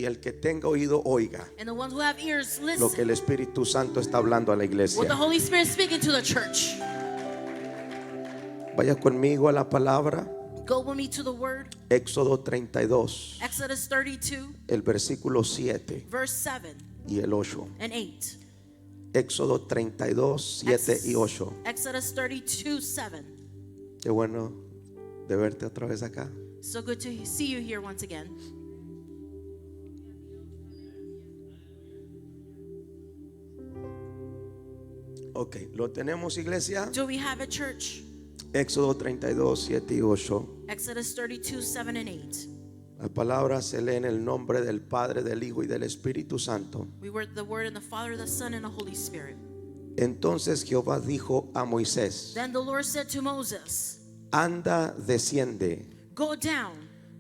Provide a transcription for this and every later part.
Y el que tenga oído oiga And the ones who have ears, listen. lo que el Espíritu Santo está hablando a la What the iglesia. Holy Spirit is speaking to the church. Vaya conmigo a la palabra. Go with me to the word. Éxodo 32, Exodus 32, el versículo 7 verse 7 y el 8. and 8. Éxodo 32, 7 y 8. Exodus 32, 7. Qué bueno de verte otra vez acá. So good to see you here once again. Ok, lo tenemos, iglesia. Do we have a church? Éxodo 32, 7 y 8. Exodus 32, 7 and 8. La palabra se lee en el nombre del Padre, del Hijo y del Espíritu Santo. We were the word and the Father, the Son, and the Holy Spirit. Entonces Jehová dijo a Moisés: Then the Lord said to Moses, anda, desciende, go down,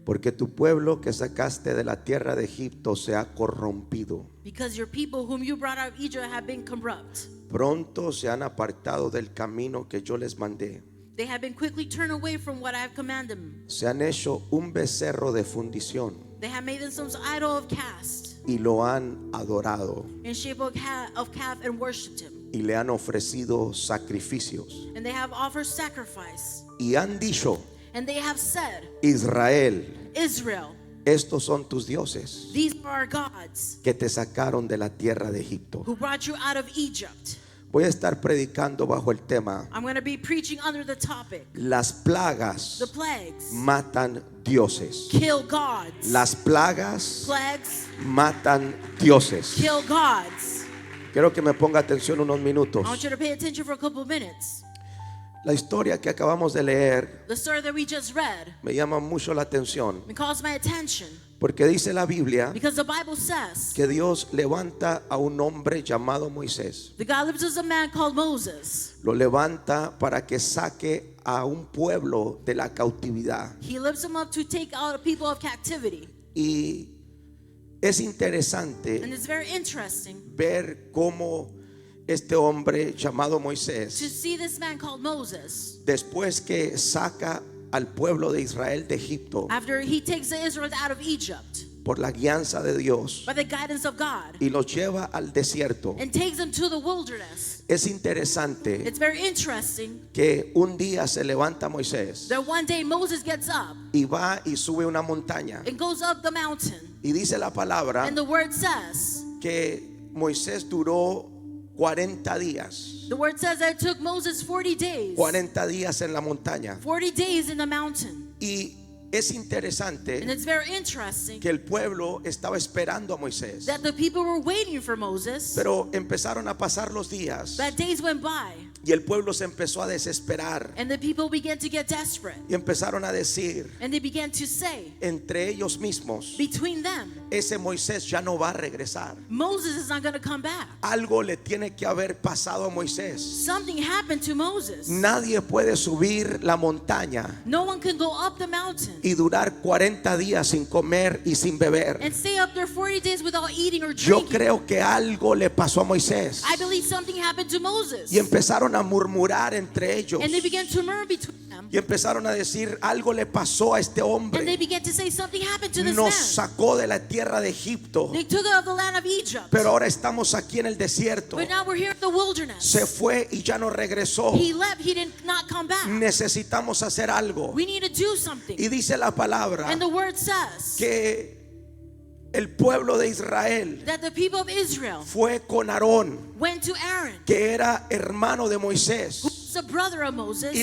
porque tu pueblo que sacaste de la tierra de Egipto se ha corrompido. because your people whom you brought out of Egypt have been corrupt. Pronto se han apartado del camino que yo les mandé. They have been quickly turned away from what I have commanded them. Se han hecho un becerro de fundición They have made themselves idol of cast, y lo han adorado in shape of calf and worshipped him. y le han ofrecido sacrificios. And they have offered sacrifice. Y han dicho: And they have said, Israel, Israel, estos son tus dioses these are our gods que te sacaron de la tierra de Egipto. who brought you out of Egypt. Voy a estar predicando bajo el tema: I'm going to be preaching under the topic, las plagas the plagues matan dioses. kill gods. Las plagas Plagues matan dioses. kill gods. Quiero que me ponga atención unos minutos. I want you to pay attention for a couple of minutes. La historia que acabamos de leer The story that we just read, me llama mucho la atención, it calls my attention porque dice la Biblia because the Bible says que Dios levanta a un hombre llamado Moisés. that God lives as a man called Moses. Lo levanta para que saque a un pueblo de la cautividad. He lifts him up to take out a people of captivity. Y es interesante And it's very interesting ver cómo este hombre llamado to Moisés, see this man called Moses, después que saca al pueblo de Israel de Egipto after he takes the Israelites out of Egypt por la guianza de Dios by the guidance of God y los lleva al desierto. and takes them to the wilderness. Es interesante It's very interesting que un día se levanta Moisés that one day Moses gets up y va y sube una montaña, and goes up the mountain. y dice la palabra And the word says, que Moisés duró 40 días. the word says that it took Moses 40 days. 40 días en la montaña. 40 days in the mountain. Y es And interesante it's very interesting que el pueblo estaba esperando a Moisés, that the people were waiting for Moses. pero empezaron a pasar los días That days went by y el pueblo se empezó a desesperar and the people began to get desperate. y empezaron a decir And they began to say entre ellos mismos: between them, ese Moisés ya no va a regresar. Moses is not going to come back. Algo le tiene que haber pasado a Moisés. Something happened to Moses. Nadie puede subir la montaña No one can go up the mountain y durar 40 días sin comer y sin beber. and stay up there 40 days without eating or Yo drinking. creo que algo le pasó a Moisés I believe something happened to Moses. y empezaron a murmurar entre ellos And they began to murmur between them. y empezaron a decir: algo le pasó a este And they hombre. began to say something happened to this Nos man. sacó de la tierra de Egipto, They took it out of the land of Egypt. pero ahora estamos aquí en el desierto. But now we're here in the wilderness. Se fue y ya no regresó. He left, he did not come back. Necesitamos hacer algo. We need to do something. Y dice la palabra And the word says que el pueblo de Israel that the people of Israel fue con Aarón, went to Aaron, que era hermano de Moisés, who's the brother of Moses, y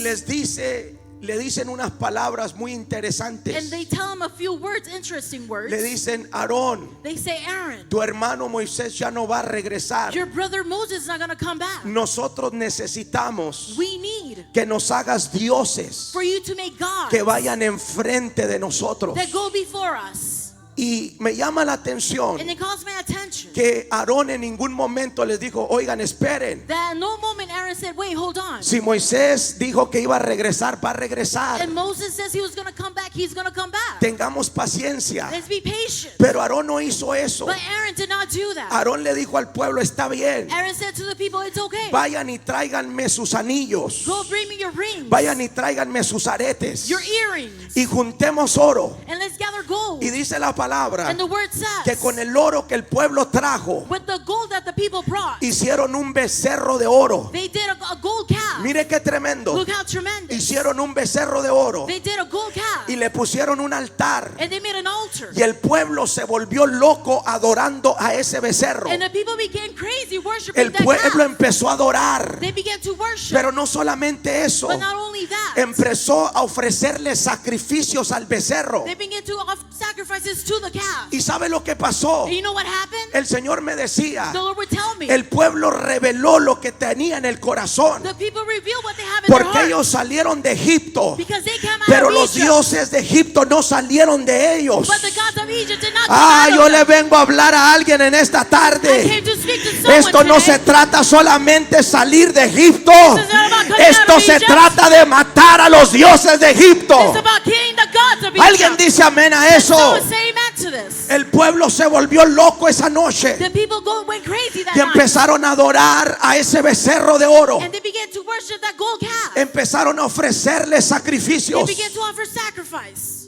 le dicen unas palabras muy and interesantes. they tell him a few words, interesting words. Le dicen: Aarón, They say, Aaron, tu hermano Moisés ya no va a regresar. your brother Moses is not going to come back. Nosotros necesitamos We need que nos hagas dioses for you to make gods que vayan enfrente de nosotros. that go before us. Y me llama la atención And it calls my attention que Aarón en ningún momento les dijo: oigan, esperen, that at no moment Aaron Aaron said, wait, hold on. Si Moisés dijo que iba a regresar, va a regresar. And Moses says he was going to come back, he's going to come back. Tengamos paciencia. Let's be patient. Pero Aarón no hizo eso. But Aaron did not do that. Aarón le dijo al pueblo, está bien, Aaron said to the people, it's okay. vayan y tráiganme sus anillos, Go bring me your rings, vayan y tráiganme sus aretes, your earrings, y juntemos oro. and let's gather gold. Y dice la palabra And the word que says, con el oro que el pueblo trajo, with the gold that the people brought, hicieron un becerro de oro. they did a gold calf. Mire qué tremendo. Look how tremendous. Hicieron un becerro de oro They did a gold calf. y le pusieron un altar. And they made an altar. Y el pueblo se volvió loco adorando a ese becerro. And the people became crazy worshiping El that pueblo calf. empezó a adorar. They began to worship. Pero no solamente eso, But not only that, empezó a ofrecerle sacrificios al becerro. they began to offer sacrifices to the calf. ¿Y sabe lo que pasó? And you know what happened? El Señor me decía, The Lord would tell me. el pueblo reveló lo que tenía en el corazón. The people reveal what they have in their Porque heart. ellos salieron de Egipto, Because they came out pero of los Egypt. dioses de Egipto no salieron de ellos. But the gods of Egypt did not come Ah, out yo of le them. vengo a hablar a alguien en esta I tarde. came to speak to someone Esto no today. se trata solamente de salir de Egipto. This is not about coming out Esto of se Egypt. trata de matar a los dioses de Egipto. It's about killing the gods of Alguien Egypt. dice amén a eso. Someone say amen to this. El pueblo se volvió loco esa noche The people went crazy that y night. empezaron a adorar a ese becerro de oro. And they began to worship that gold calf. Empezaron a ofrecerle They sacrificios. began to offer sacrifice.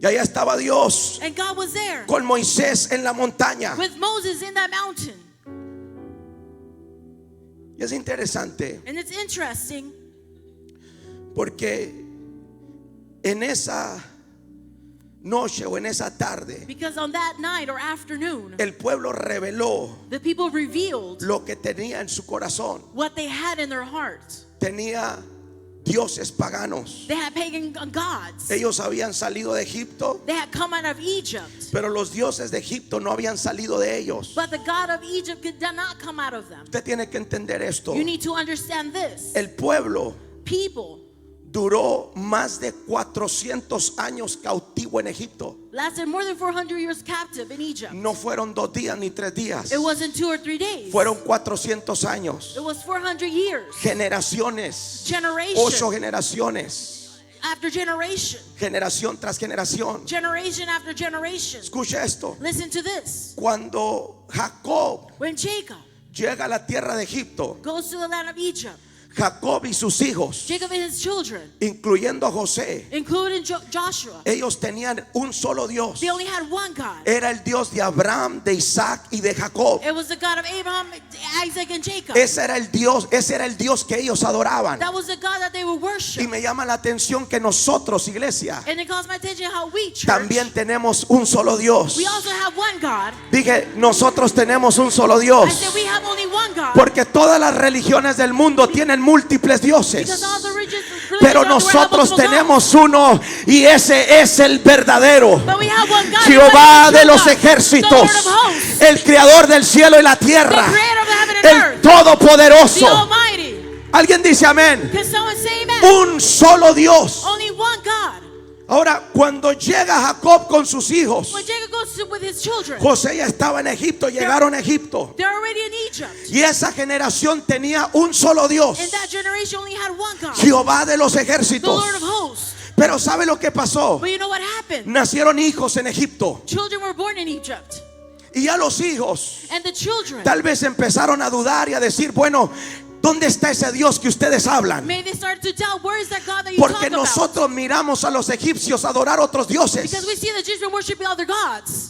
Y allá estaba Dios And God was there con Moisés en la montaña. with Moses in that mountain. Y es interesante And it's interesting porque en esa noche o en esa tarde because on that night or afternoon, el pueblo reveló the people revealed lo que tenía en su corazón. what they had in their hearts. Tenía dioses paganos. They had pagan gods. Ellos habían salido de Egipto, They had come out of Egypt. pero los dioses de Egipto no habían salido de ellos. But the God of Egypt did not come out of them. Usted tiene que entender esto. You need to understand this. El pueblo People duró más de 400 años cautivo en Egipto. lasted more than 400 years captive in Egypt. No fueron 2 días ni 3 días. It wasn't 2 or 3 days. Fueron 400 años. It was 400 years. Generaciones. Generation 8 generaciones. after generation. Generación tras generación. Generation after generation. Escucha esto. Listen to this. Cuando Jacob When Jacob llega a la tierra de Egipto, goes to the land of Egypt, Jacob y sus hijos, Jacob and his children, incluyendo a José, including Joshua, ellos tenían un solo Dios. they only had one God. Era el Dios de Abraham, de Isaac y de Jacob. It was the God of Abraham, Isaac, and Jacob. Ese era el Dios que ellos adoraban. That was the God that they would Y worship. me llama la atención que nosotros, iglesia, And it calls my attention how we, church, también tenemos un solo Dios. we also have one God. Dije, nosotros tenemos un solo I Dios. said we have only one God. Porque todas las religiones del mundo tienen múltiples dioses. Because all the religions Pero around the world have nosotros multiple tenemos uno y ese es el verdadero. gods. But we have one God. Jehová and that de is los the true God, ejércitos, the Lord of hosts, el creador del cielo y la the tierra, creator of heaven and el earth, the todopoderoso. Almighty. Alguien dice amén. Can someone say amen? Un solo Dios. Only one God. Ahora, cuando llega Jacob con sus hijos, When Jacob goes with his children, José ya estaba en Egipto, llegaron a Egipto. they're already in Egypt. Y esa generación tenía un solo Dios, And that generation only had one God, Jehová de los the ejércitos. Lord of hosts. Pero ¿sabe lo que pasó? But you know what happened? Nacieron hijos en Egipto. Children were born in Egypt. Y ya los hijos And the children, tal vez empezaron a dudar y a decir, bueno, ¿dónde está ese Dios que ustedes hablan? maybe they started to doubt, where is that God that you Porque talk about? nosotros miramos a los egipcios adorar otros dioses. Because we see the Egyptians worshiping other gods.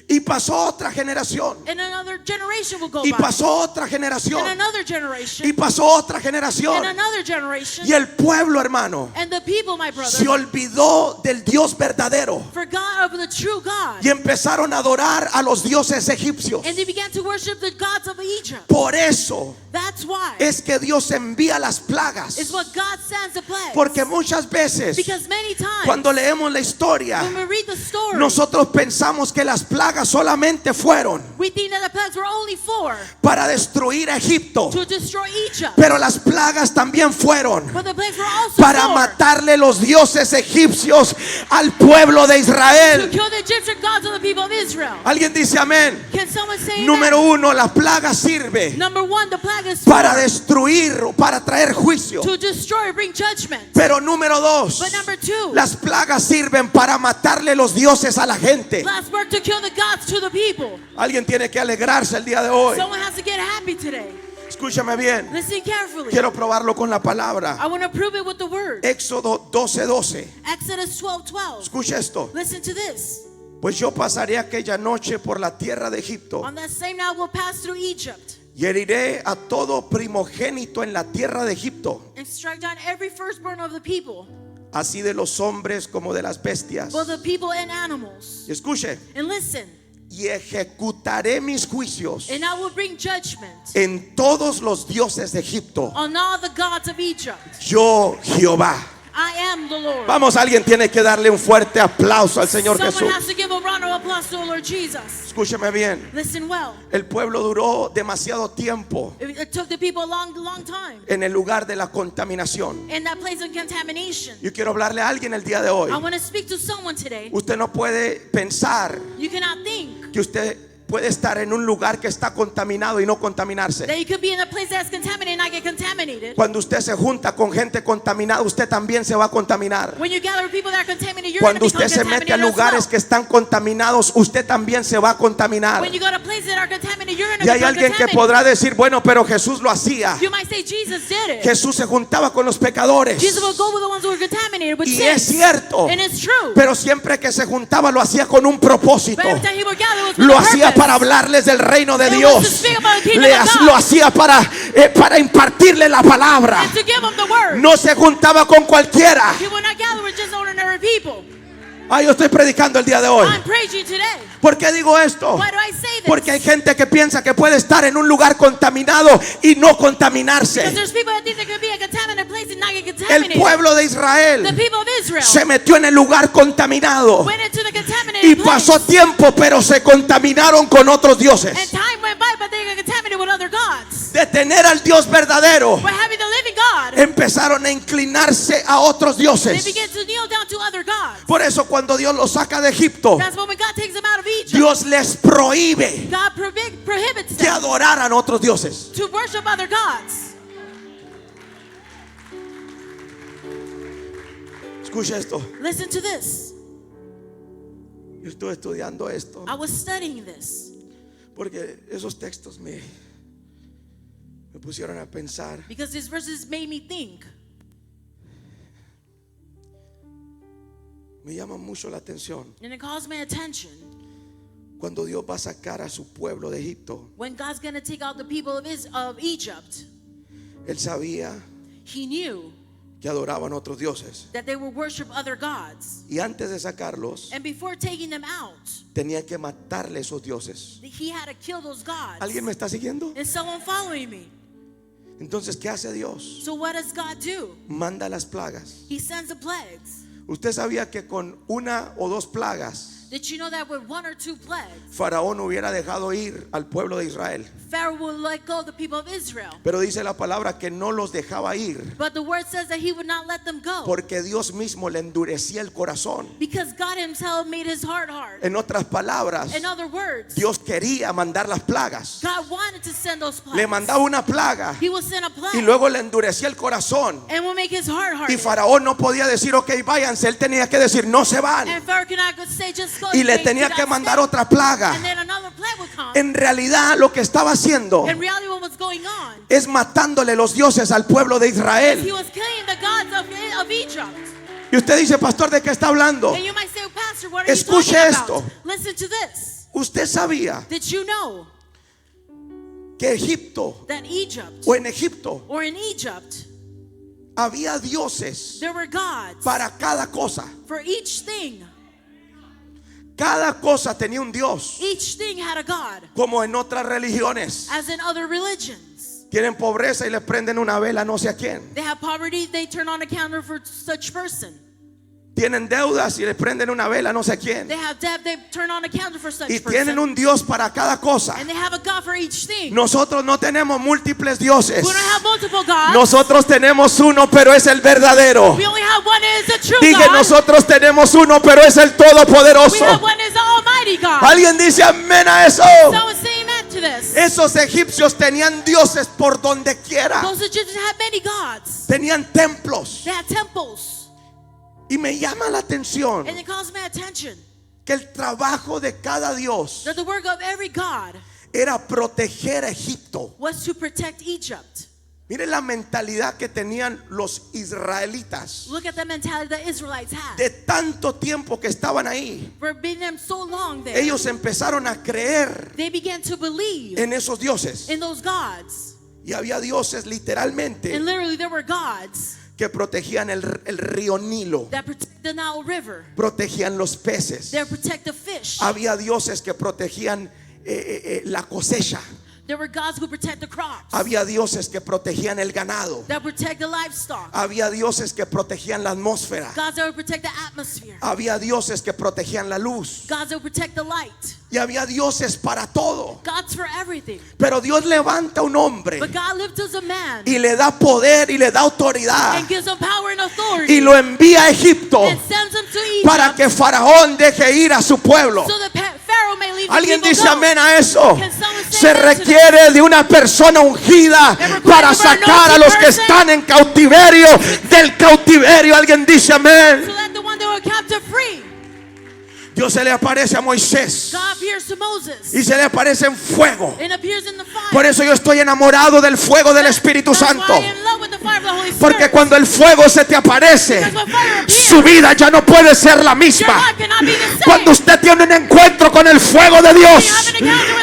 Y pasó otra generación. And another generation will go Y by. pasó otra generación. And another generation. Y pasó otra And generación. another generation. Y el pueblo, hermano, And the people, my brother, se olvidó del Dios verdadero. forgot of the true God. Y empezaron a adorar a los dioses egipcios. And they began to worship the gods of Egypt. Por eso That's why. es que Dios envía las plagas. It's what God sends the plagues. Porque muchas veces Because many times, cuando leemos la historia, when we read the story, nosotros pensamos que las plagas solamente fueron we think that the plagues were only for para destruir a Egipto. to destroy Egypt. Pero las plagas también fueron But the plagues were also para for matarle los dioses egipcios al pueblo de to Israel. kill the Egyptian gods of the people of Israel. Israel. Alguien dice amén. Can someone say Número amen? uno, la plaga sirve Number one, the plague is para for destruir o para traer juicio. to destroy, bring judgment. Pero número dos, But number two, las plagas sirven para matarle los dioses a la gente. last work to kill the gods to the people. Alguien tiene que alegrarse el día de hoy. Someone has to get happy today. Escúchame bien. Listen carefully. Quiero probarlo con la palabra. I want to prove it with the word. Éxodo 12:12. Exodus 12:12. Escucha esto. Listen to this. Pues yo pasaré aquella noche por la tierra de Egipto On that same night we'll pass through Egypt y heriré a todo primogénito en la tierra de Egipto, and strike down every firstborn of the people, así de los hombres como de las bestias. both the people and animals. Y escuche. And listen, Y ejecutaré mis juicios and I will bring judgment en todos los dioses de Egipto. on all the gods of Egypt. Yo, Jehová. I am the Lord. Vamos, alguien tiene que darle un fuerte aplauso al Señor Someone Jesús. has to give a round of applause to the Lord Jesus. Escúcheme bien. Listen well. El pueblo duró demasiado tiempo It took the people a long time en el lugar de la contaminación. in that place of contamination. Yo quiero hablarle a alguien el día de hoy. I want to speak to someone today. Usted no puede pensar You cannot think que usted puede estar en un lugar que está contaminado y no contaminarse. that you could be in a place that's contaminated and not get contaminated. Cuando usted se junta con gente contaminada, usted también se va a contaminar. When you gather with people that are contaminated, you're going to Cuando become usted se mete a contaminated as lugares well. que están contaminados, usted también se va a contaminar. When you go to places that are contaminated, you're going to Y hay become alguien que contaminated. podrá decir, bueno, pero Jesús lo hacía. You might say Jesus did it. Jesús se juntaba con los pecadores. Jesus will go with the ones who are contaminated with Y sin. es cierto. And it's true. Pero siempre que se juntaba lo hacía con un propósito. But every time he would gather, it was with Lo a hacía purpose. para hablarles del reino de It was to Dios. speak about the kingdom of God. Lo hacía para impartirle la palabra. And to give them the word. No se juntaba con cualquiera. He would not gather with just ordinary people. Yo estoy predicando el día de hoy. I'm preaching today. ¿Por qué digo esto? Why do I say this? Porque hay gente que piensa que puede estar en un lugar contaminado y no Because contaminarse. there's people that think they could be a contaminated place and not get El contaminated. pueblo de The Israel people of Israel se metió en el lugar contaminado went into the contaminated y place. pasó tiempo, pero se contaminaron con otros dioses. And time went by, but they got contaminated with other gods. De tener al Dios verdadero, But having the living God, empezaron a inclinar,se a otros they dioses. began to kneel down to other gods. Por eso cuando Dios los saca de Egipto, That's when God takes them out of Egypt. Dios les prohíbe God prohibits que them adoraran a otros dioses. to worship other gods. Escucha esto. Listen to this. Yo estuve estudiando esto I was studying this porque esos textos me pusieron a pensar. because these verses made me think. Me llama mucho la atención And it caused my attention. cuando Dios va a sacar a su pueblo de Egipto. When God's going to take out the people of Egypt, Él sabía he knew que adoraban a otros dioses. that they would worship other gods. Y antes de sacarlos, And before taking them out, tenía que matarle a esos dioses. he had to kill those gods. ¿Alguien me está siguiendo? Is someone following me? Entonces, ¿qué hace Dios? So what does God do? Manda las plagas. He sends the plagues. Usted sabía que con una o dos plagas, Did you know that with one or two plagues, Faraón hubiera dejado ir al pueblo de Israel. Pharaoh will let go of the people of Israel? Pero dice la palabra que no los dejaba ir But the word says that he would not let them go porque Dios mismo le endurecía el corazón. because God himself made his heart hard. En otras palabras, In other words, Dios quería mandar las plagas. God wanted to send those plagues. Le mandaba una plaga He will send a plague y luego le endurecía el corazón. and will make his heart hard. Y Faraón no podía decir, ok, váyanse. Él tenía que decir, no se van. And Pharaoh cannot say just go. Y le They tenía do que not mandar stay. otra plaga. And then another plague would come. En realidad lo que estaba haciendo In reality, what was going on? es matándole los dioses al pueblo de He Israel. was killing the gods of Egypt. Y usted dice, pastor, ¿de qué está hablando? And you might say, Pastor, what are you Escuche talking esto. about? Listen to this. ¿Usted sabía Did you know que Egipto that Egypt, o en Egipto or in Egypt, había dioses there were gods para cada cosa? for each thing? Cada cosa tenía un Dios, Each thing had a God, como en otras religiones. as in other religions. Tienen pobreza y les prenden una vela a no sé a quién. They have poverty, they turn on a candle for such person. Tienen deudas y les prenden una vela a no sé a quién. They have debt, they turn on a candle for such Y tienen person. un Dios para cada cosa. And they have a God for each thing. Nosotros no tenemos múltiples dioses. We don't have multiple gods. Nosotros tenemos uno, pero es el verdadero. We only have one, and it's a true Dije, God. nosotros tenemos uno, pero es el We todopoderoso. have one, is the Almighty gods. Alguien dice amén a eso. Someone say amen to this. Esos egipcios tenían dioses por donde quiera. Those Egyptians had many gods. Tenían templos. They had temples. Y me llama la atención And it calls my attention que el trabajo de cada dios that the work of every god era proteger a Egipto. was to protect Egypt. Mire la mentalidad que tenían los israelitas Look at the mentality the Israelites had. de tanto tiempo que estaban ahí. For being them so long there, Ellos empezaron a creer they began to believe en esos dioses. in those gods. Y había dioses literalmente And literally there were gods que protegían el río Nilo, that protect the Nile River. protegían los peces. They protect the fish. Había dioses que protegían la cosecha. There were gods who protect the crops. Había dioses que protegían el ganado. That protect the livestock. Había dioses que protegían la atmósfera. Gods that would protect the atmosphere. Había dioses que protegían la luz. Gods that would protect the light. Y había dioses para todo. Gods for everything. Pero Dios levanta un hombre But God lifts us a man y le da poder y le da autoridad and gives him power and authority y lo envía a Egipto and sends him to Egypt para que Faraón deje ir a su pueblo. so that Pharaoh may leave the Alguien people dice go. amén a eso. Can someone say Se amen to requiere de una persona ungida para sacar a los que están en cautiverio del cautiverio. Alguien dice amén. So let the one that were captive free. Dios se le aparece a Moisés God appears to Moses y se le aparece en fuego. and appears in the fire. Por eso yo estoy enamorado del fuego del Espíritu That's Santo. why I'm in love with the fire of the Holy Spirit. Porque cuando el fuego se te aparece, Because when fire appears, su vida ya no puede ser la your misma. life cannot be the same. Cuando usted tiene un encuentro con el fuego de Dios,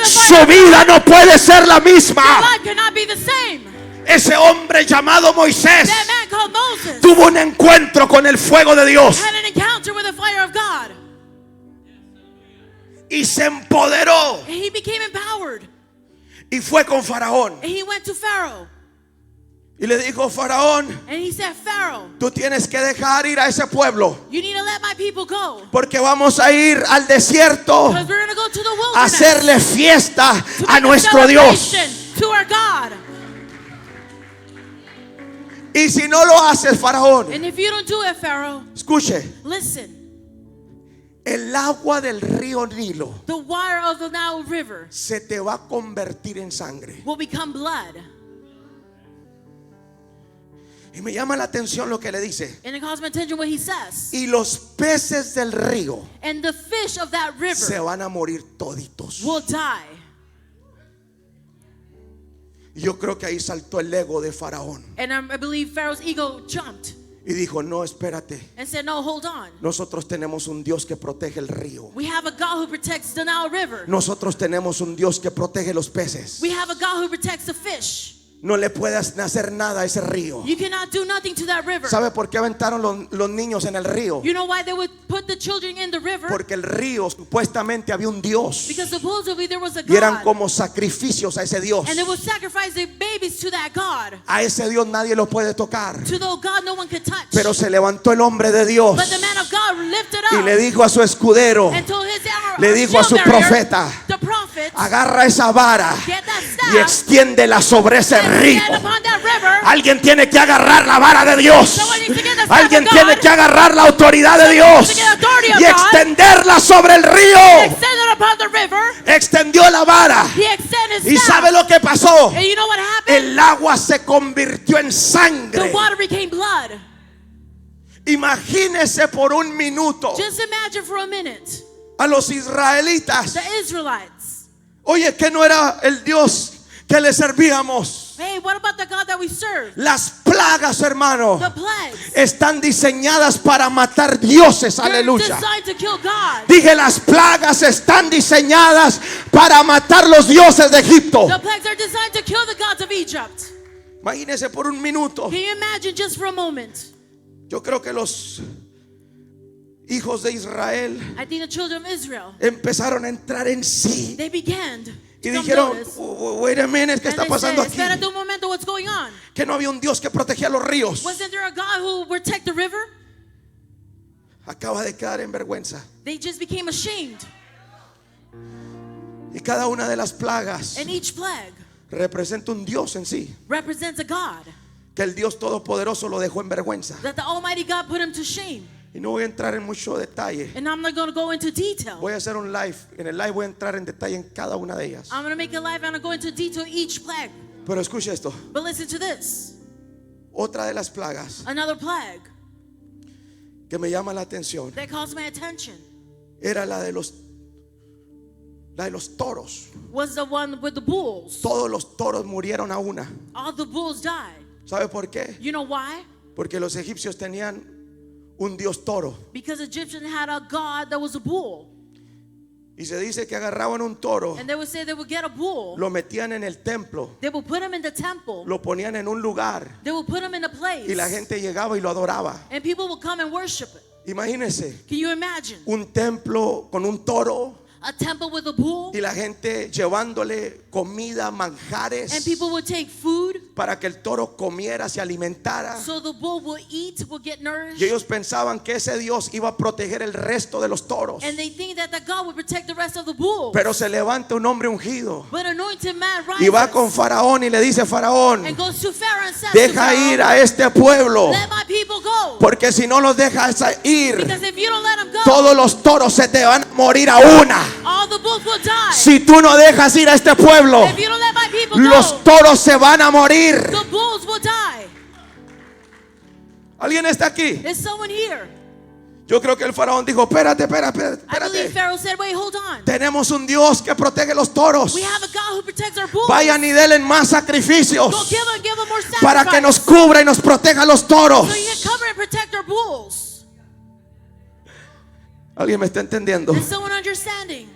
su vida no puede ser la Your misma. life cannot be the same. Ese hombre llamado Moisés That man called Moses tuvo un encuentro con el fuego de Dios had an encounter with the fire of God. y se empoderó And he became empowered. y fue con Faraón And he went to Pharaoh. y le dijo: Faraón, And he said, Pharaoh, tú tienes que dejar ir a ese pueblo you need to let my people go. porque vamos a ir al desierto Because we're going to go to the a wilderness. hacerle fiesta to a make nuestro Dios. celebration to our God. Y si no lo haces, Faraón, And if you don't do it, Pharaoh, escuche, listen. el agua del río Nilo The water of the Nile River se te va a convertir en sangre. will become blood. Y me llama la atención lo que le dice. And it calls my attention what he says. Y los peces del río And the fish of that se river van a morir toditos. will die. Y yo creo que ahí saltó el ego de Faraón And I believe Pharaoh's ego jumped y dijo: no, espérate, and said, no, hold on. nosotros tenemos un Dios que protege el río. We have a God who protects the Nile River. Nosotros tenemos un Dios que protege los peces. We have a God who protects the fish. No le puedes hacer nada a ese río. You cannot do nothing to that river. ¿Sabe por qué aventaron los niños en el río? You know why they would put the children in the river? Porque el río supuestamente había un Dios Because supposedly there was a y eran God. como sacrificios a ese Dios. And they would sacrifice their babies to that God. A ese Dios nadie lo puede tocar. To the God no one could touch. Pero se levantó el hombre de Dios But the man of God lifted y up le dijo a su escudero, and told his le dijo a su shield bearer, profeta: the prophet, agarra esa vara get that y staff extiéndela sobre ese and río. stand upon that river. Alguien tiene que agarrar la vara de Dios. Someone needs to get the staff Alguien of tiene God. que agarrar la autoridad de Dios to get authority of y God. extenderla sobre el río. Extended upon the river. Extendió la vara. He extended ¿Y staff. sabe lo que pasó? And you know what happened? El agua se convirtió en The sangre. water became blood. Imagínese por un minuto Just imagine for a minute a los israelitas. the Israelites. Oye, que no era el Dios que le servíamos. Hey, what about the God that we serve? Las plagas, hermano, The plagues. están diseñadas para matar dioses. They're Aleluya. designed to kill God. Dije, las plagas están diseñadas para matar los dioses de Egipto. The plagues are designed to kill the gods of Egypt. Imagínese por un minuto. Can you imagine just for a moment? Yo creo que los hijos de Israel I think the children of Israel, empezaron a entrar en sí they began to y come dijeron: notice. wait a minute, ¿qué And está they pasando said, aquí? espérate un momento, what's going on? Que no había un Dios que protegía los ríos. Wasn't there a God who would protect the river? Acaba de quedar en vergüenza. They just became ashamed. Y cada una de las plagas And each plague representa un Dios en sí, represents a God que el Dios Todopoderoso lo dejó en vergüenza. that the Almighty God put him to shame. Y no voy a entrar en mucho detalle. And I'm not going to go into detail. Voy a hacer un live. En el live voy a entrar en detalle en cada una de ellas. I'm going to make a live and I'm going to detail each plague. Pero escuche esto. But listen to this. Otra de las plagas Another plague que me llama la atención that calls my attention era la de los toros. was the one with the bulls. Todos los toros murieron a una. All the bulls died. ¿Sabe por qué? You know why? Porque los egipcios tenían un dios toro. Because Egyptians had a god that was a bull. Y se dice que agarraban un toro, And they would say they would get a bull. lo metían en el templo, They would put him in the temple. lo ponían en un lugar They would put him in a place. y la gente llegaba y lo adoraba. And people would come and worship it. Imagínense Can you imagine? un templo con un toro A temple with a bull. y la gente llevándole comida, manjares, And people would take food. para que el toro comiera, se alimentara. So the bull will eat, will get nourished. Y ellos pensaban que ese Dios iba a proteger el resto de los toros. And they think that the God would protect the rest of the bulls. Pero se levanta un hombre ungido But anointed man y va rises con Faraón y le dice: Faraón, and goes to Pharaoh and says deja to ir Pharaoh, a este pueblo, let my people go. porque si no los dejas ir, Because if you don't let them go, todos los toros se te van a morir a una. all the bulls will die. Si tú no dejas ir a este pueblo, If you don't let my people los go, toros se van a morir. the bulls will die. ¿Alguien está aquí? Is someone here? Yo creo que el Faraón dijo: espérate. I believe Pharaoh said, wait, hold on. Tenemos un Dios que protege los toros. We have a God who protects our bulls. Vayan y denle más sacrificios Go give them more sacrifice. para que nos cubra y nos proteja los toros. So you can cover and protect our bulls. ¿Alguien me está entendiendo? Is someone understanding?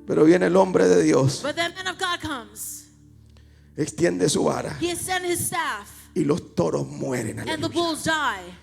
Pero viene el hombre de Dios, But then man of God comes. extiende su vara He extends his staff. y los toros mueren. And the Aleluya. bulls die.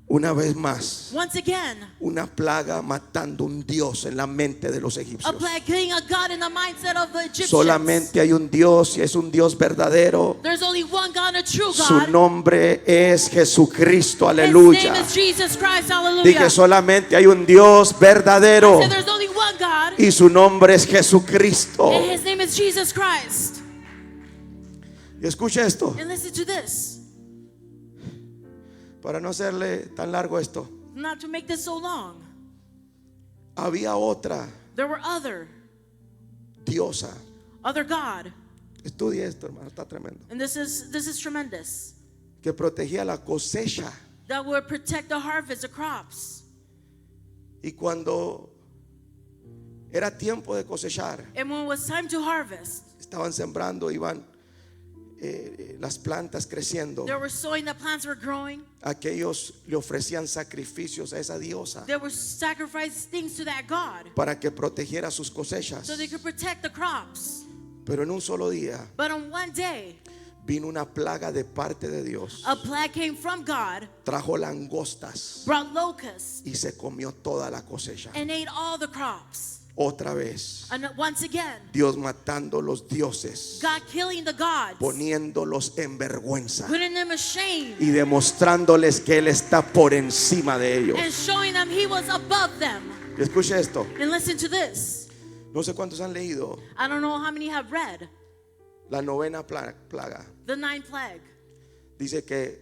Una vez más, Once again, una plaga matando un Dios en la mente de los a egipcios. plague killing a God in the mindset of the Egyptians. Solamente hay un Dios y es un Dios verdadero. There's only one God, a true Su God. nombre es Jesucristo. His name Aleluya. is Jesus Christ. Hallelujah. Dije: solamente hay un Dios verdadero So there's only one God, y su nombre es Jesucristo. and his name is Jesus Christ. Y escucha esto, And listen to this. para no hacerle tan largo esto. Not to make this so long. Había otra There were other diosa. God. Estudie esto, hermano, está tremendo. And this is tremendous. Que protegía la cosecha. That would protect the harvest, the crops. Y cuando era tiempo de cosechar, And when it was time to harvest, estaban sembrando, iban las plantas creciendo. they were sowing, the plants were growing. Aquellos le ofrecían sacrificios a esa diosa They were sacrificing things to that God para que protegiera sus cosechas. so they could protect the crops. Pero en un solo día But on one day, vino una plaga de parte de Dios. a plague came from God, Trajo langostas brought locusts, y se comió toda la cosecha. and ate all the crops. Otra vez, And once again, Dios matando los dioses, God killing the gods, poniéndolos en vergüenza putting them ashamed, y demostrándoles que Él está por encima de ellos. and showing them He was above them. Y escuche esto. And listen to this. No sé cuántos han leído I don't know how many have read la novena plaga. the ninth plague. Dice que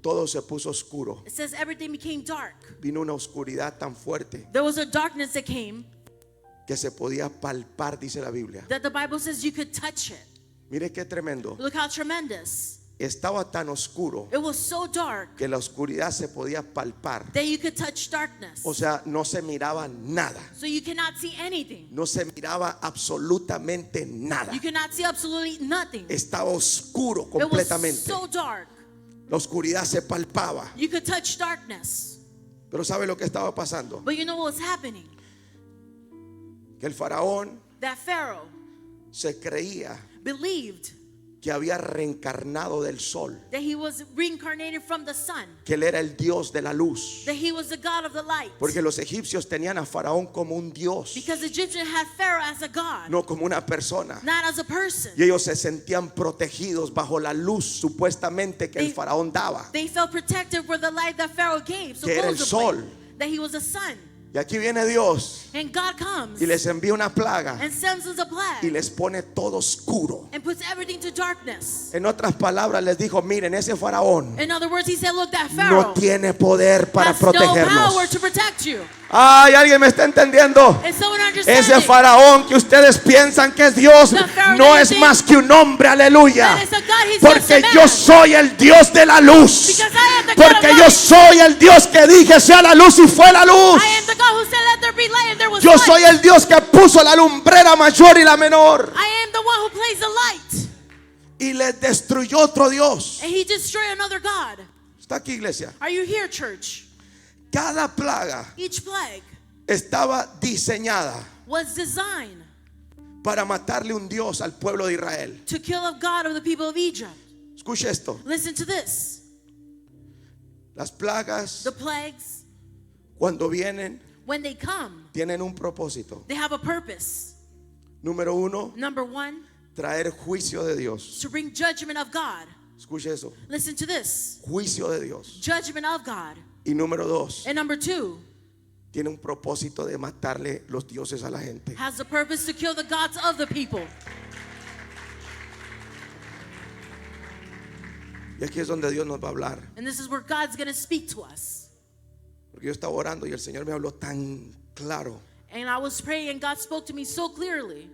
todo se puso oscuro. It says everything became dark. Vino una oscuridad tan fuerte There was a darkness that came que se podía palpar, dice la Biblia. that the Bible says you could touch it. Mire qué tremendo. Look how tremendous. Estaba tan oscuro It was so dark que la oscuridad se podía palpar. that you could touch darkness. O sea, no se miraba nada. So you cannot see anything. No se miraba absolutamente nada. You cannot see absolutely nothing. Estaba oscuro It was completamente. so dark. La oscuridad se palpaba. You could touch darkness. Pero ¿sabe lo que estaba pasando? But you know what was happening? Que el faraón That Pharaoh se creía believed que había reencarnado del sol, that he was reincarnated from the sun, que él era el Dios de la luz. that he was the God of the light. Porque los egipcios tenían a Faraón como un Dios, Because the Egyptians had Pharaoh as a God, no como una persona. not as a person. Y ellos se sentían protegidos bajo la luz supuestamente que el Faraón daba. They felt protected for the light that Pharaoh gave, Que era el supposedly, sol. that he was a sun. Y aquí viene Dios And God comes y les envía una plaga and sends us a y plague les pone todo oscuro. and puts everything to darkness. En otras palabras les dijo, miren, ese faraón In other words, he said, look, that no Pharaoh tiene poder para has no power protegernos. to protect you. Ay, ¿alguien me está entendiendo? And someone Ese understands faraón que ustedes piensan que es Dios The Pharaoh no that es you más que un hombre, aleluya. that is a God, he's Porque just a yo man. soy el Dios de la luz. Because I am the God Porque of yo light. soy el Dios que dije sea la luz y fue la luz. I am the God who said, let there be light, and there was Yo light. soy el Dios que puso la lumbrera mayor y la menor. I am the one who plays the light. Y les destruyó otro Dios. And he destroyed another God. Está aquí, iglesia. Are you here, church? Cada plaga Each plague estaba diseñada was designed para matarle un Dios al pueblo de Israel. to kill a God of the people of Egypt. Escuche esto. Listen to this. Las plagas, The plagues, cuando vienen, when they come, tienen un propósito. they have a purpose. Número uno, Number one, traer juicio de Dios. to bring judgment of God. Escuche eso. Listen to this. Juicio de Dios. Judgment of God. Y número dos, And number two, tiene un propósito de matarle los dioses a la gente. has the purpose to kill the gods of the people. Y aquí es donde Dios nos va a hablar. And this is where God's going to speak to us. Porque yo estaba orando y el Señor me habló tan claro. And I was praying and God spoke to me so clearly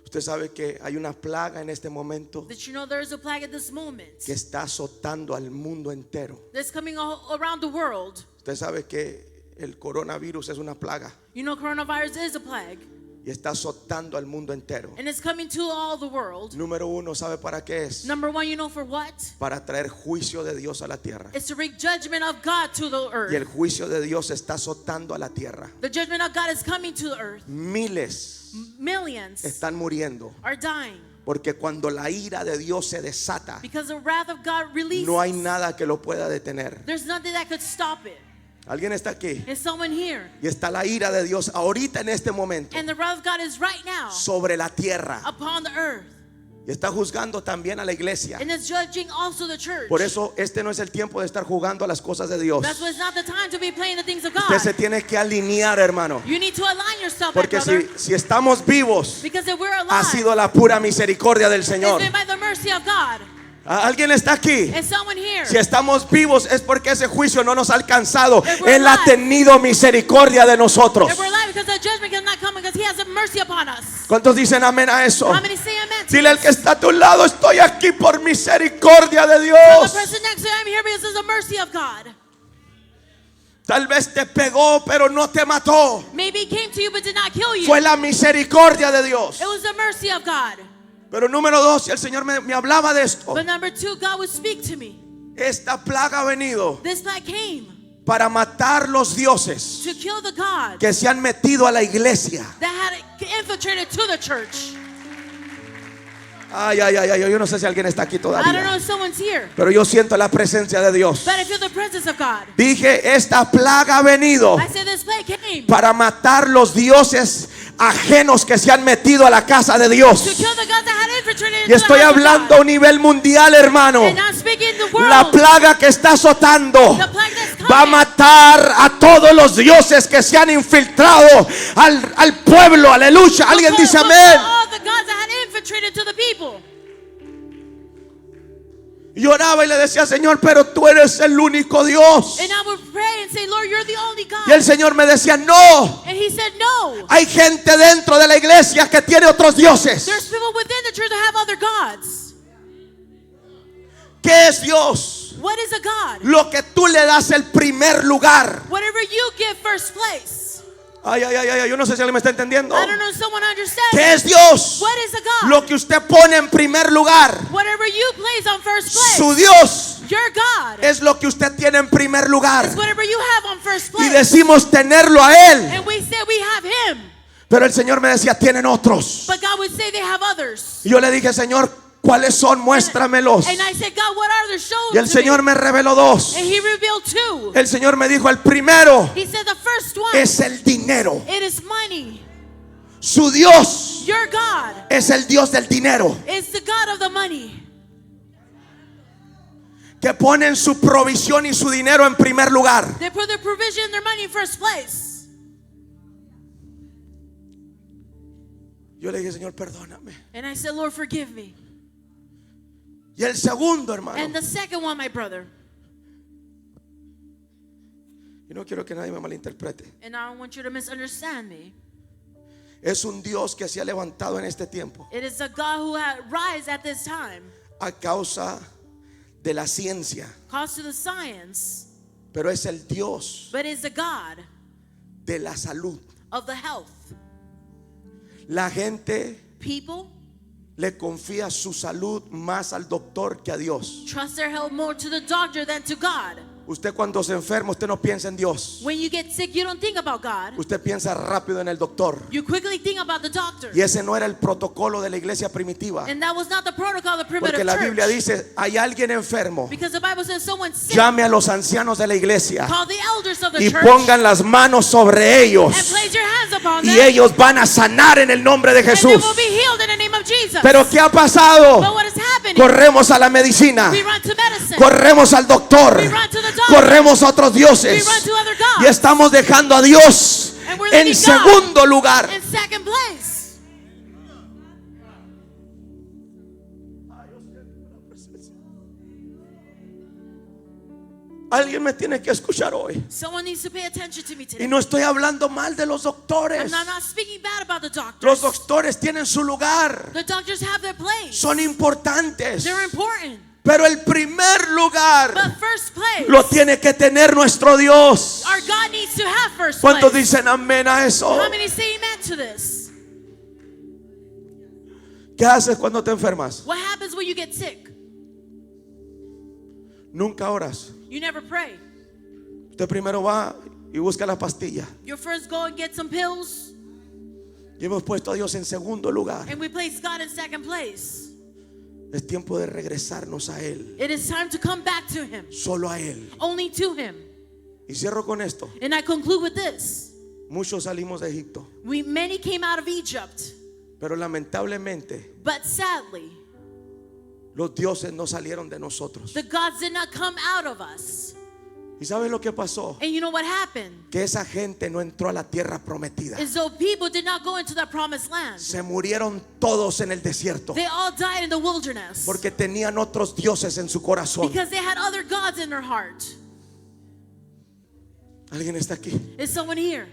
Usted sabe que hay una plaga en este momento that you know there is a plague at this moment que está azotando al mundo entero. that's coming all around the world. Usted sabe que el coronavirus es una plaga You know coronavirus is a plague y está azotando al mundo entero. and it's coming to all the world. Número uno, ¿sabe para qué es? Number one, you know for what? Para traer juicio de Dios a la tierra. It's to bring judgment of God to the Y el earth. juicio de Dios está azotando a la tierra. The judgment of God is coming to the earth. Miles Millions están muriendo. are dying Porque cuando la ira de Dios se desata, because the wrath of God releases. no hay nada que lo pueda detener. There's nothing that could stop it. ¿Alguien está aquí? Is someone here? Y está la ira de Dios ahorita en este momento And the wrath of God is right now sobre la tierra. upon the earth. Y está juzgando también a la iglesia. And it's judging also the church. Por eso este no es el tiempo de estar jugando a las cosas de Dios. That's why it's not the time to be playing the things of Usted God. se tiene que alinear, hermano. You need to align yourself, my Porque brother. si estamos vivos, Because if we're ha alive, sido la pura misericordia del it's Señor. been by the mercy of God. ¿Alguien está aquí? And someone here, Si estamos vivos es porque ese juicio no nos ha alcanzado. If we're Él ha alive. tenido misericordia de nosotros. if we're alive, because the judgment cannot come because He has a mercy upon us. ¿Cuántos dicen amén a eso? How many say amen? Dile al que está a tu lado, estoy aquí por misericordia de The Dios. person next to you, I'm here because it's the mercy of God. Tal vez te pegó, pero no te mató. Maybe He came to you but did not kill you. Fue la misericordia de Dios. It was the mercy of God. Pero número dos, el Señor me hablaba de esto. But number two, God would speak to me. Esta plaga ha venido This plague came para matar los dioses to kill the gods que se han metido a la iglesia. that had infiltrated to the church. Ay, ay, ay, ay, yo no sé si alguien está aquí I don't know todavía. if someone's here, Pero yo siento la presencia de Dios. but I feel the presence of God. Dije, esta plaga ha venido I said this plague came para matar los dioses ajenos que se han metido a la casa de to Dios. kill the gods that had infiltrated Y into estoy the house of hablando a God. un nivel mundial, hermano. And I'm speaking the world. La plaga que está azotando The plague that's coming va a matar a todos los dioses que se han infiltrado al pueblo. Aleluya. Alguien dice will amén. kill all the gods that had infiltrated to the people. Y oraba y le decía, Señor, pero tú eres el único Dios. And I would pray and say, Lord, you're the only God. Y el Señor me decía, no. And He said, no. Hay gente dentro de la iglesia que tiene otros dioses. There's people within the church that have other gods. ¿Qué es Dios? What is a God? Lo que tú le das el primer lugar. Whatever you give first place. Ay, ay, ay, ay, yo no sé si alguien me está entendiendo. I don't know if someone understands. ¿Qué es Dios? What is a God? Lo que usted pone en primer lugar. Whatever you place on first place. Su Dios Your God es lo que usted tiene en primer lugar. is whatever you have on first Y place. decimos tenerlo a Él. And we say we have Him. Pero el Señor me decía, tienen otros. But God would say they have others. Y yo le dije, Señor, ¿cuáles son? Muéstramelos. And I said, God, what are the shows? Y el Señor me reveló dos. And He revealed two. El Señor me dijo, el primero He said the first one, es el dinero. it is money. Su Dios Your God es el Dios del dinero, is the God of the money. que ponen su provisión y su dinero en primer lugar. They put their provision and their money in first place. Yo le dije, Señor, perdóname. And I said, Lord, forgive me. Y el segundo, hermano, And the second one, my brother, y no quiero que nadie me malinterprete, and I don't want you to misunderstand me. es un Dios que se ha levantado en este tiempo It is a God who had rise at this time, a causa de la ciencia, caused to the science, pero es el Dios but is the God de la salud. of the health. La gente People le confía su salud más al doctor que a Dios. trust their health more to the doctor than to God. Usted cuando se enferma, usted no piensa en Dios. When you get sick, you don't think about God. Usted piensa rápido en el doctor. You quickly think about the doctor. Y ese no era el protocolo de la iglesia primitiva. And that was not the protocol of the primitive Porque la church. Biblia dice, hay alguien enfermo, Because the Bible says someone's sick, llame a los ancianos de la iglesia call the elders of the y church pongan las manos sobre and ellos. place your hands upon Y them, ellos van a sanar en el nombre de and they Jesús. will be healed in the name of Jesus. Pero ¿qué ha pasado? But what is happening? Corremos a la medicina, We run to medicine. corremos al doctor, We run to the doctor. corremos a otros We dioses run to other gods. y estamos dejando a Dios And we're en leaving segundo lugar. in second place. Alguien me tiene que escuchar hoy. Someone needs to pay attention to me Y today. no estoy hablando mal de los doctores. I'm not speaking bad about the doctors. Los doctores tienen su lugar, The doctors have their place. son importantes. They're important. Pero el primer lugar But first place, lo tiene que tener nuestro Dios. our God needs to have first ¿Cuántos place. dicen amén a eso? How many say amen to this? ¿Qué haces cuando te enfermas? What happens when you get sick? Nunca oras. You never pray. Usted primero va y busca la pastilla. You first go and get some pills, Y hemos puesto a Dios en segundo lugar. and we place God in second place. Es tiempo de regresarnos a Él. It is time to come back to Him, Solo a Él. only to Him. Y cierro con esto. And I conclude with this. Muchos salimos de Egipto. Many came out of Egypt, Pero lamentablemente but sadly, los dioses no salieron de nosotros. the gods did not come out of us. ¿Y sabes lo que pasó? And you know what happened? Que esa gente no entró a la tierra prometida. Is though people did not go into that promised land. Se murieron todos en el desierto. They all died in the wilderness Porque tenían otros dioses en su corazón. because they had other gods in their heart. ¿Alguien está aquí? Is someone here?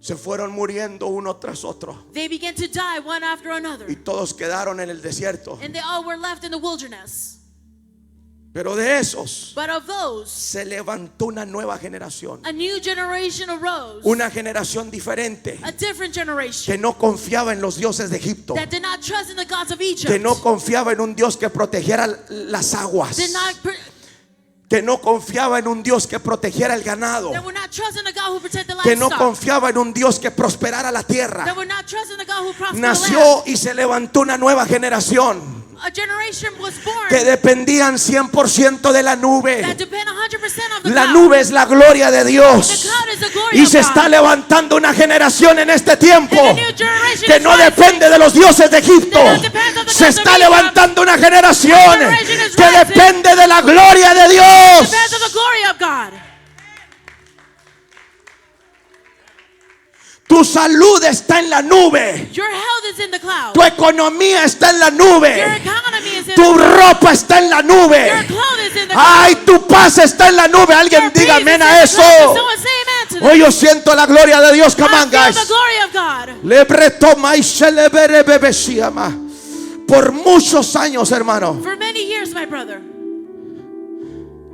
Se fueron muriendo uno tras otro. They began to die one after another, Y todos quedaron en el desierto. and they all were left in the wilderness. Pero de esos But of those, se levantó una nueva generación. a new generation arose, Una generación diferente. a different Que generation no confiaba en los dioses de Egipto. that did not trust in the gods of Egypt, Que no confiaba en un Dios que protegiera las aguas. did not Que no confiaba en un Dios que protegiera el ganado. that would not trust in the God who protected the Que no livestock, confiaba en un Dios que prosperara la that tierra. would not trust in the God who prospered the land. Nació y se levantó una nueva generación A generation was born que dependían 100% de la nube. that depend 100% of the La cloud. nube es la gloria de The Dios. cloud is the glory Y of se God. está levantando una generación en este tiempo And a new generation que is no rising. depende de los dioses de Egipto. That depends on the Se gods of está Egypt. levantando una generación generation is que rising. depende de la gloria de Dios. Depends on the glory of God. Tu salud está en la nube. Your health is in the cloud. Tu economía está en la Your nube. economy is in Tu the cloud. ropa está en la Your nube. clothes is in the cloud. Ay, tu paz está en la nube. Alguien Your diga peace amén is a in the eso. cloud. Someone say amen to Hoy this. yo siento la gloria de Dios. Come I on, feel guys. the glory of God. Le bretoma y se le bere bebesiama. Por muchos años, hermano, For many years, my brother,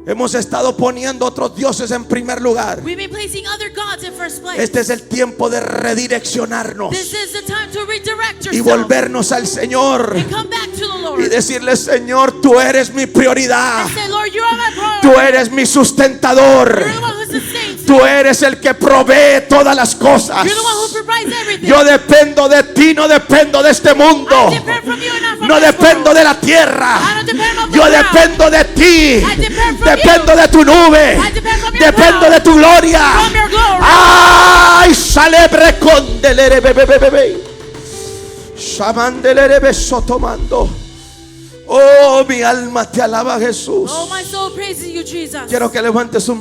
hemos estado poniendo otros dioses en primer lugar. we've been placing other gods in first place. Este es el tiempo de redireccionarnos This is the time to redirect y yourself volvernos al Señor and come back to the Lord. y decirle: Señor, tú eres mi prioridad. And say, Lord, you are my priority. Tú eres mi sustentador. You're the one who sustains me. Tú eres el que provee todas las cosas. You're the one who provides everything. Yo dependo de ti, no dependo de este mundo. I depend from you and not from No this dependo world. de la tierra. I don't depend on the Yo ground. dependo de ti. I depend from Dependo you. de tu nube. I depend from your Dependo cloud. de tu gloria. From your glory. Ay, celebre con delere bebé. Shamandelere beso tomando. Oh, mi alma te alaba, Jesús. Oh, my soul praises you, Jesus. Quiero que levantes un